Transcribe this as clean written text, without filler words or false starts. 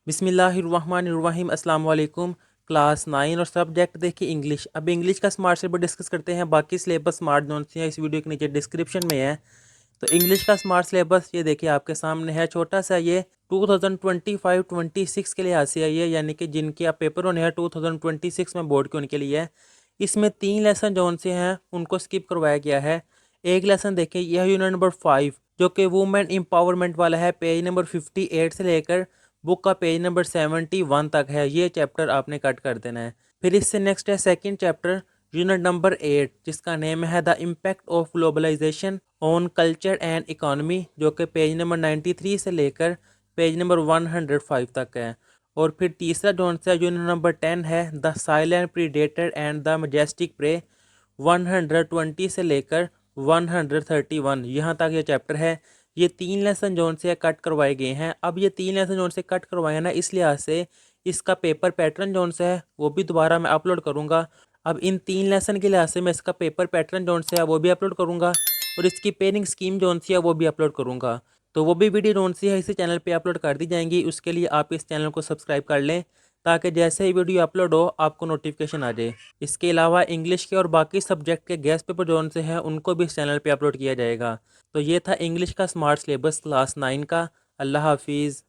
बिस्मिल्लाहिर्रहमानिर्रहीम अस्सलाम वालेकुम। क्लास 9 और सब्जेक्ट देखिए इंग्लिश। अब इंग्लिश का स्मार्ट सिलेबस डिस्कस करते हैं। बाकी सिलेबस स्मार्ट जोन से है इस वीडियो के नीचे डिस्क्रिप्शन में है। तो इंग्लिश का स्मार्ट सिलेबस ये देखिए आपके सामने है, छोटा सा। ये 2025-26 के लिए हासिल है ये, यानी कि जिनके आप पेपर होने हैं 2026 में बोर्ड के उनके लिए है। इसमें 3 लेसन जोन से हैं उनको स्किप करवाया गया है। एक लेसन देखिए यह है यूनिट नंबर 5 जो कि वुमेन एम्पावरमेंट वाला है, पेज नंबर 58 से लेकर बुक का पेज नंबर 71 तक है। ये चैप्टर आपने कट कर देना है। फिर इससे नेक्स्ट है सेकंड चैप्टर यूनिट नंबर 8 जिसका नेम है the impact of globalisation on culture and economy, जो कि पेज नंबर 93 से लेकर पेज नंबर 105 तक है। और फिर तीसरा जोन सा यूनिट नंबर 10 है the silent predator and the majestic prey, 120 से लेकर 131 यहाँ तक ये चैप्टर है। ये 3 लेसन जोन से कट करवाए गए हैं। अब ये 3 लेसन जोन से कट करवाए हैं ना, इस लिहाज से इसका पेपर पैटर्न जोन से है वो भी दोबारा मैं अपलोड करूँगा। अब इन 3 लेसन के लिहाज से मैं इसका पेपर पैटर्न जोन से है वो भी अपलोड करूँगा और इसकी पेनिंग स्कीम जोन सी है वो भी अपलोड करूँगा। तो वो भी वीडियो जोन सी है इसी चैनल पे अपलोड कर दी जाएंगी। उसके लिए आप इस चैनल को सब्सक्राइब कर लें ताकि जैसे ही वीडियो अपलोड हो आपको नोटिफिकेशन आ जाए। इसके अलावा इंग्लिश के और बाकी सब्जेक्ट के गेस्ट पेपर जोन से हैं उनको भी इस चैनल पे अपलोड किया जाएगा। तो ये था इंग्लिश का स्मार्ट सिलेबस क्लास 9 का। अल्लाह हाफिज़।